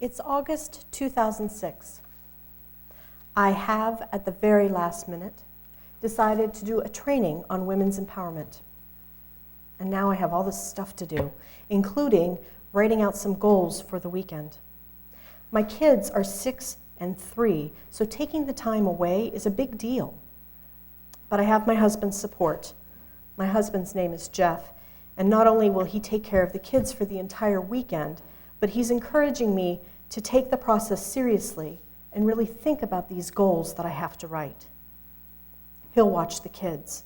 It's August 2006. I have, at the very last minute, decided to do a training on women's empowerment. And now I have all this stuff to do, including writing out some goals for the weekend. My kids are 6 and 3, so taking the time away is a big deal. But I have my husband's support. My husband's name is Jeff, and not only will he take care of the kids for the entire weekend, but he's encouraging me to take the process seriously and really think about these goals that I have to write. He'll watch the kids.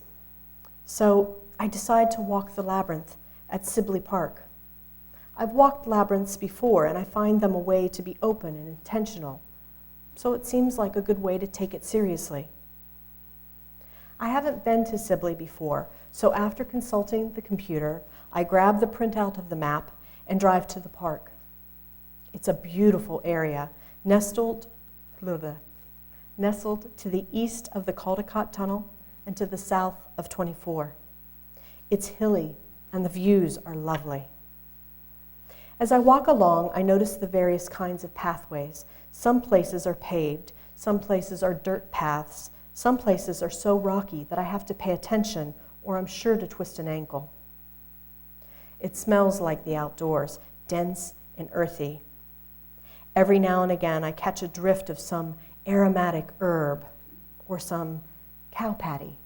So I decide to walk the labyrinth at Sibley Park. I've walked labyrinths before, and I find them a way to be open and intentional. So it seems like a good way to take it seriously. I haven't been to Sibley before, so after consulting the computer, I grab the printout of the map and drive to the park. It's a beautiful area, nestled to the east of the Caldecott Tunnel and to the south of 24. It's hilly, and the views are lovely. As I walk along, I notice the various kinds of pathways. Some places are paved, some places are dirt paths, some places are so rocky that I have to pay attention or I'm sure to twist an ankle. It smells like the outdoors, dense and earthy. Every now and again, I catch a drift of some aromatic herb or some cow patty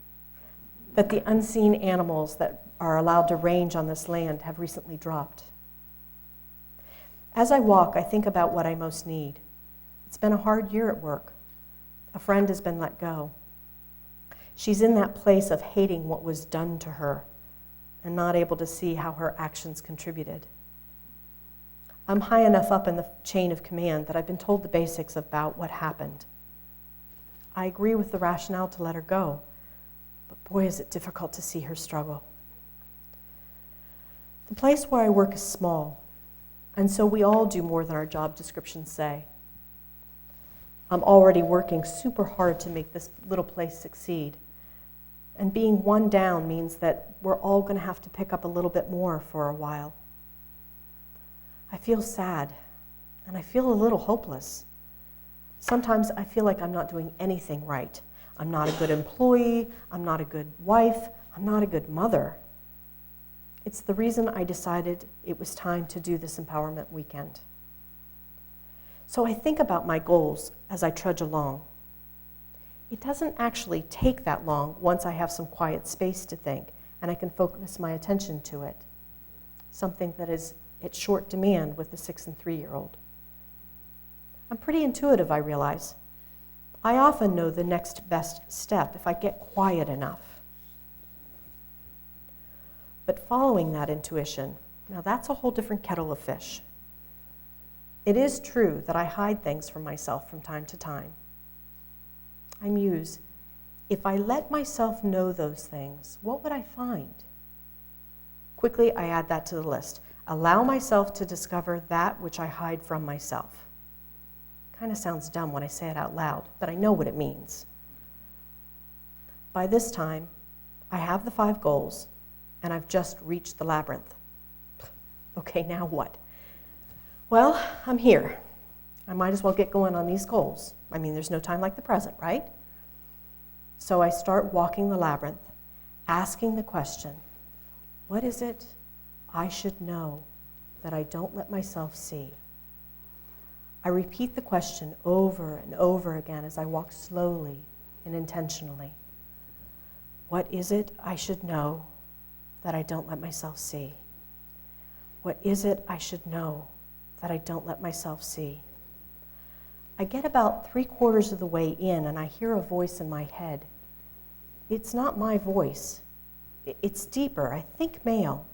that the unseen animals that are allowed to range on this land have recently dropped. As I walk, I think about what I most need. It's been a hard year at work. A friend has been let go. She's in that place of hating what was done to her and not able to see how her actions contributed. I'm high enough up in the chain of command that I've been told the basics about what happened. I agree with the rationale to let her go, but boy, is it difficult to see her struggle. The place where I work is small, and so we all do more than our job descriptions say. I'm already working super hard to make this little place succeed, and being one down means that we're all going to have to pick up a little bit more for a while. I feel sad, and I feel a little hopeless. Sometimes I feel like I'm not doing anything right. I'm not a good employee, I'm not a good wife, I'm not a good mother. It's the reason I decided it was time to do this empowerment weekend. So I think about my goals as I trudge along. It doesn't actually take that long once I have some quiet space to think and I can focus my attention to it, something that is at short demand with the 6 and 3-year-old. I'm pretty intuitive, I realize. I often know the next best step if I get quiet enough. But following that intuition, now that's a whole different kettle of fish. It is true that I hide things from myself from time to time. I muse, if I let myself know those things, what would I find? Quickly, I add that to the list. Allow myself to discover that which I hide from myself. Kind of sounds dumb when I say it out loud, but I know what it means. By this time, I have the 5 goals, and I've just reached the labyrinth. Okay, now what? Well, I'm here. I might as well get going on these goals. I mean, there's no time like the present, right? So I start walking the labyrinth, asking the question, what is it I should know that I don't let myself see? I repeat the question over and over again as I walk slowly and intentionally. What is it I should know that I don't let myself see? What is it I should know that I don't let myself see? I get about 3/4 of the way in and I hear a voice in my head. It's not my voice. It's deeper, I think male.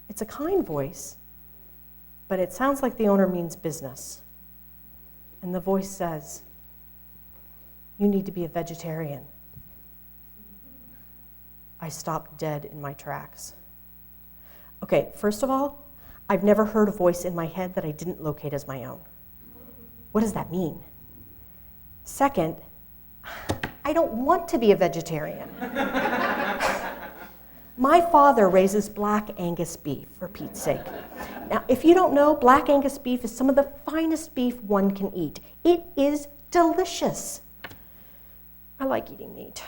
It's a kind voice, but it sounds like the owner means business. And the voice says, you need to be a vegetarian. I stopped dead in my tracks. Okay, first of all, I've never heard a voice in my head that I didn't locate as my own. What does that mean? Second, I don't want to be a vegetarian. My father raises black Angus beef, for Pete's sake. Now, if you don't know, Black Angus beef is some of the finest beef one can eat. It is delicious. I like eating meat.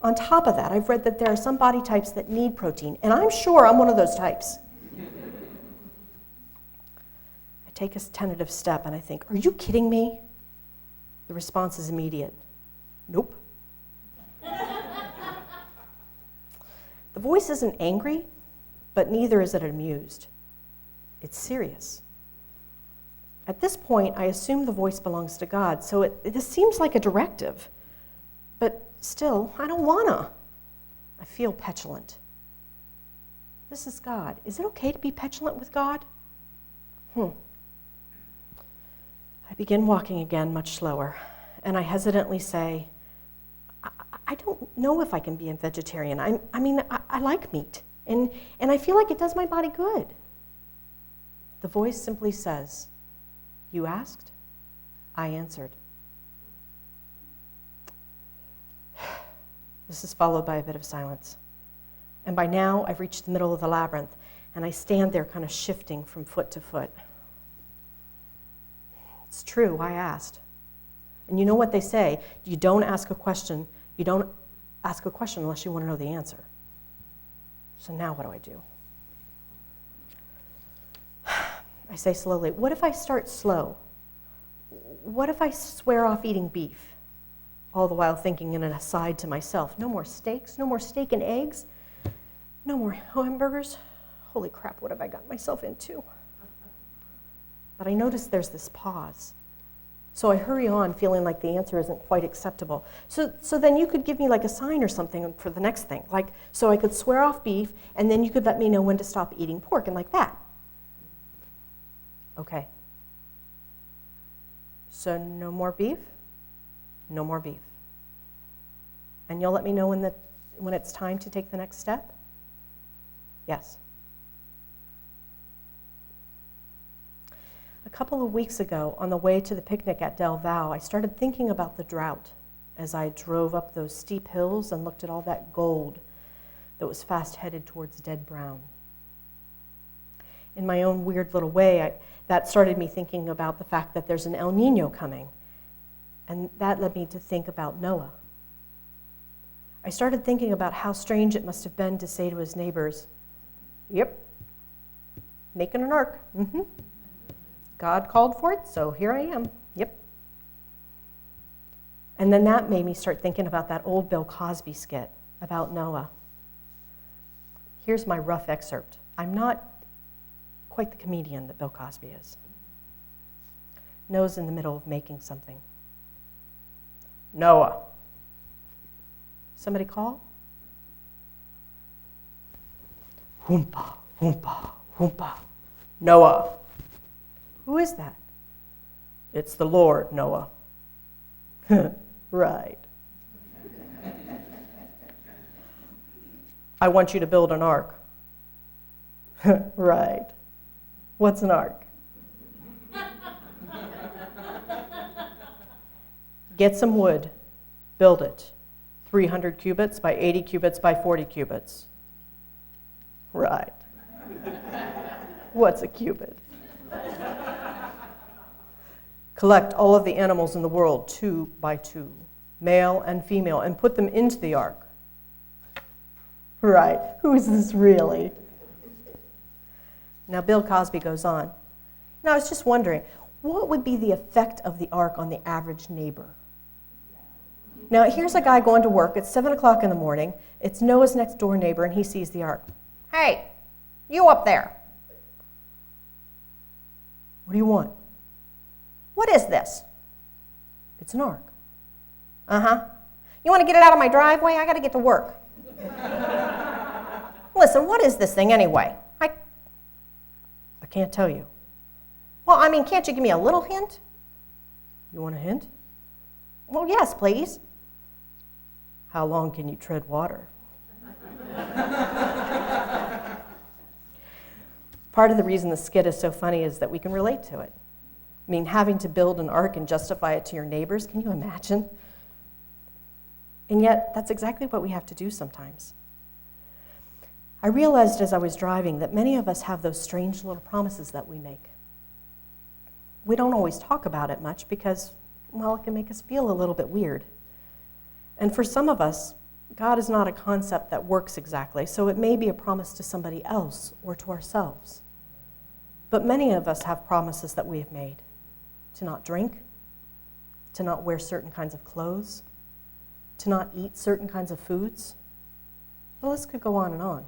On top of that, I've read that there are some body types that need protein, and I'm sure I'm one of those types. I take a tentative step and I think, are you kidding me? The response is immediate. Nope. The voice isn't angry, but neither is it amused. It's serious. At this point, I assume the voice belongs to God, so this seems like a directive. But still, I don't wanna. I feel petulant. This is God. Is it okay to be petulant with God? I begin walking again, much slower, and I hesitantly say, I don't know if I can be a vegetarian. I like meat, and I feel like it does my body good. The voice simply says, you asked, I answered. This is followed by a bit of silence. And by now, I've reached the middle of the labyrinth, and I stand there kind of shifting from foot to foot. It's true, I asked. And you know what they say, you don't ask a question unless you want to know the answer. So now what do? I say slowly, what if I start slow? What if I swear off eating beef? All the while thinking in an aside to myself, no more steaks, no more steak and eggs, no more hamburgers. Holy crap, what have I gotten myself into? But I notice there's this pause. So I hurry on, feeling like the answer isn't quite acceptable. So then you could give me like a sign or something for the next thing. Like, so I could swear off beef, and then you could let me know when to stop eating pork, and like that. Okay. So no more beef? No more beef. And you'll let me know when it's time to take the next step? Yes. A couple of weeks ago, on the way to the picnic at Del Val, I started thinking about the drought as I drove up those steep hills and looked at all that gold that was fast headed towards dead brown. In my own weird little way, that started me thinking about the fact that there's an El Nino coming. And that led me to think about Noah. I started thinking about how strange it must have been to say to his neighbors, yep, making an ark. God called for it, so here I am. Yep. And then that made me start thinking about that old Bill Cosby skit about Noah. Here's my rough excerpt. I'm not quite the comedian that Bill Cosby is. Noah's in the middle of making something. Noah. Somebody call? Whoompa, whoompa, whoompa. Noah. Who is that? It's the Lord, Noah. Right. I want you to build an ark. Right. What's an ark? Get some wood, build it. 300 cubits by 80 cubits by 40 cubits. Right. What's a cubit? Collect all of the animals in the world, 2 by 2, male and female, and put them into the ark. Right. Who is this really? Now, Bill Cosby goes on. Now, I was just wondering, what would be the effect of the ark on the average neighbor? Now, here's a guy going to work at 7 o'clock in the morning. It's Noah's next door neighbor, and he sees the ark. Hey, you up there. What do you want? What is this? It's an ark. Uh-huh. You want to get it out of my driveway? I got to get to work. Listen, what is this thing anyway? I can't tell you. Well, I mean, can't you give me a little hint? You want a hint? Well, yes, please. How long can you tread water? Part of the reason the skit is so funny is that we can relate to it. I mean, having to build an ark and justify it to your neighbors, can you imagine? And yet, that's exactly what we have to do sometimes. I realized as I was driving that many of us have those strange little promises that we make. We don't always talk about it much because, well, it can make us feel a little bit weird. And for some of us, God is not a concept that works exactly, so it may be a promise to somebody else or to ourselves. But many of us have promises that we have made: to not drink, to not wear certain kinds of clothes, to not eat certain kinds of foods. The list could go on and on.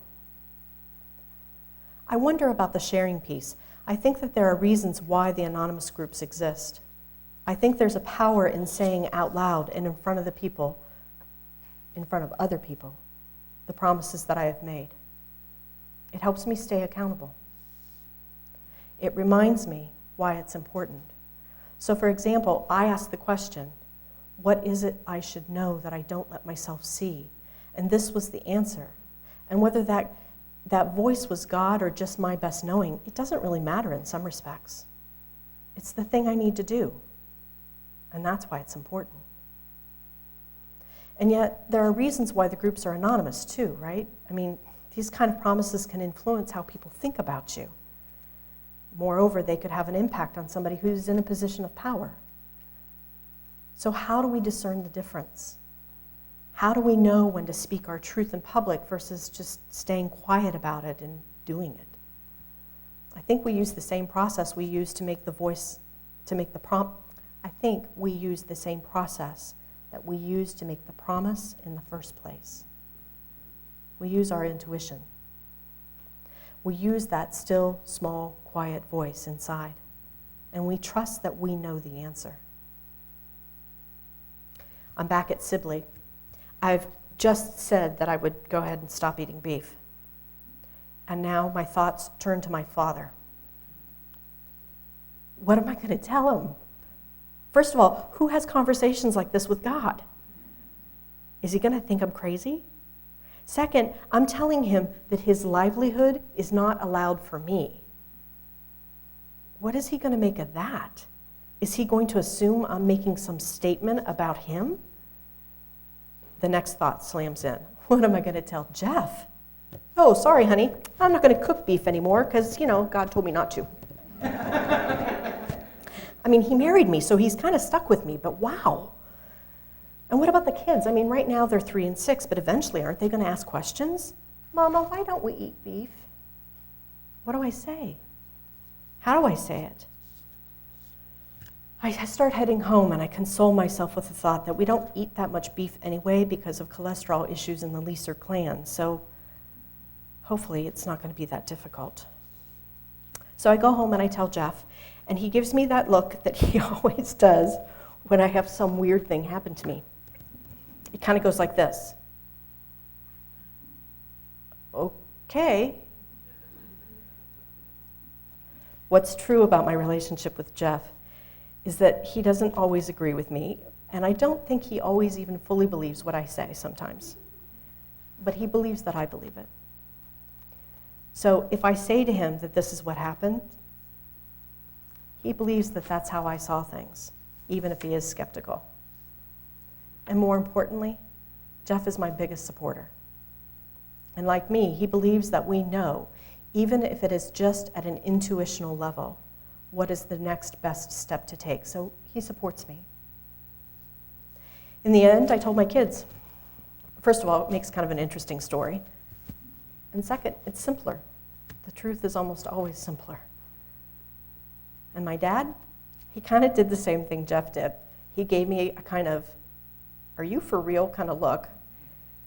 I wonder about the sharing piece. I think that there are reasons why the anonymous groups exist. I think there's a power in saying out loud and in front of the people, in front of other people, the promises that I have made. It helps me stay accountable. It reminds me why it's important. So for example, I ask the question, what is it I should know that I don't let myself see? And this was the answer. And whether that voice was God or just my best knowing, it doesn't really matter in some respects. It's the thing I need to do. And that's why it's important. And yet, there are reasons why the groups are anonymous too, right? I mean, these kind of promises can influence how people think about you. Moreover, they could have an impact on somebody who's in a position of power. So how do we discern the difference? How do we know when to speak our truth in public versus just staying quiet about it and doing it? I think we use the same process we use to make the voice, to make the prompt. I think we use the same process that we use to make the promise in the first place. We use our intuition. We use that still, small, quiet voice inside, and we trust that we know the answer. I'm back at Sibley. I've just said that I would go ahead and stop eating beef. And now my thoughts turn to my father. What am I going to tell him? First of all, who has conversations like this with God? Is he going to think I'm crazy? Second, I'm telling him that his livelihood is not allowed for me. What is he going to make of that? Is he going to assume I'm making some statement about him? The next thought slams in. What am I going to tell Jeff? Oh, sorry, honey. I'm not going to cook beef anymore because, God told me not to. I mean, he married me, so he's kind of stuck with me, but wow. And what about the kids? I mean, right now they're 3 and 6, but eventually aren't they going to ask questions? Mama, why don't we eat beef? What do I say? How do I say it? I start heading home and I console myself with the thought that we don't eat that much beef anyway because of cholesterol issues in the Leyser clan, so hopefully it's not going to be that difficult. So I go home and I tell Jeff, and he gives me that look that he always does when I have some weird thing happen to me. It kind of goes like this. Okay. What's true about my relationship with Jeff is that he doesn't always agree with me, and I don't think he always even fully believes what I say sometimes. But he believes that I believe it. So if I say to him that this is what happened, he believes that that's how I saw things, even if he is skeptical. And more importantly, Jeff is my biggest supporter. And like me, he believes that we know, even if it is just at an intuitional level, what is the next best step to take. So he supports me. In the end, I told my kids. First of all, it makes kind of an interesting story. And second, it's simpler. The truth is almost always simpler. And my dad, he kind of did the same thing Jeff did. He gave me a kind of, are you for real kind of look,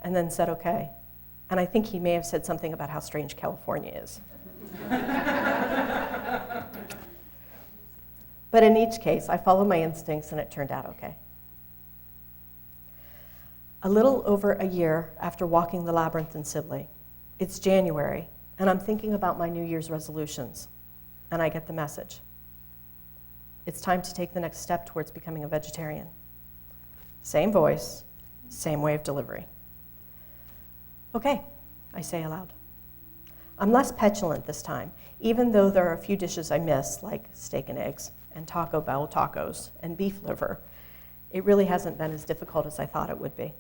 and then said, okay. And I think he may have said something about how strange California is. But in each case, I followed my instincts and it turned out okay. A little over a year after walking the labyrinth in Sibley, it's January, and I'm thinking about my New Year's resolutions, and I get the message. It's time to take the next step towards becoming a vegetarian. Same voice, same way of delivery. Okay, I say aloud. I'm less petulant this time, even though there are a few dishes I miss, like steak and eggs, and Taco Bell tacos, and beef liver. It really hasn't been as difficult as I thought it would be.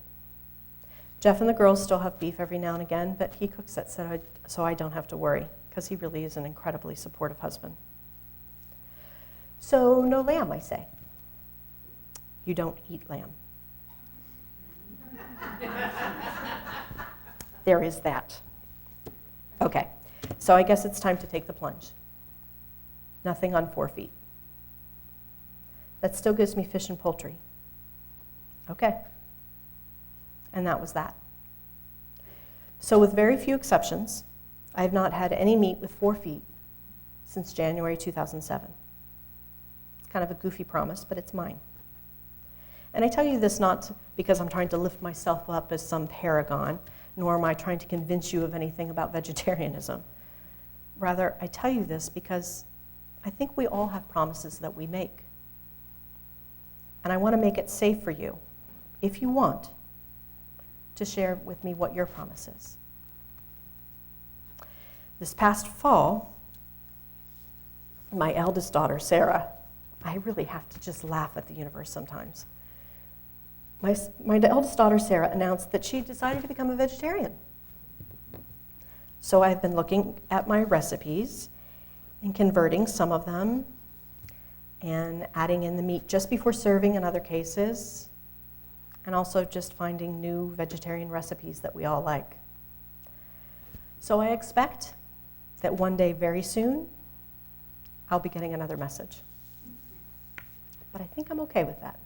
Jeff and the girls still have beef every now and again, but he cooks it so I don't have to worry, because he really is an incredibly supportive husband. So no lamb, I say. You don't eat lamb. There is that. Okay, so I guess it's time to take the plunge. Nothing on 4 feet. That still gives me fish and poultry. Okay. And that was that. So with very few exceptions, I have not had any meat with 4 feet since January 2007. It's kind of a goofy promise, but it's mine. And I tell you this not because I'm trying to lift myself up as some paragon, nor am I trying to convince you of anything about vegetarianism. Rather, I tell you this because I think we all have promises that we make. And I want to make it safe for you, if you want, to share with me what your promise is. This past fall, my eldest daughter, Sarah, I really have to just laugh at the universe sometimes. My eldest daughter, Sarah, announced that she decided to become a vegetarian. So I've been looking at my recipes and converting some of them and adding in the meat just before serving in other cases, and also just finding new vegetarian recipes that we all like. So I expect that one day very soon, I'll be getting another message. But I think I'm okay with that.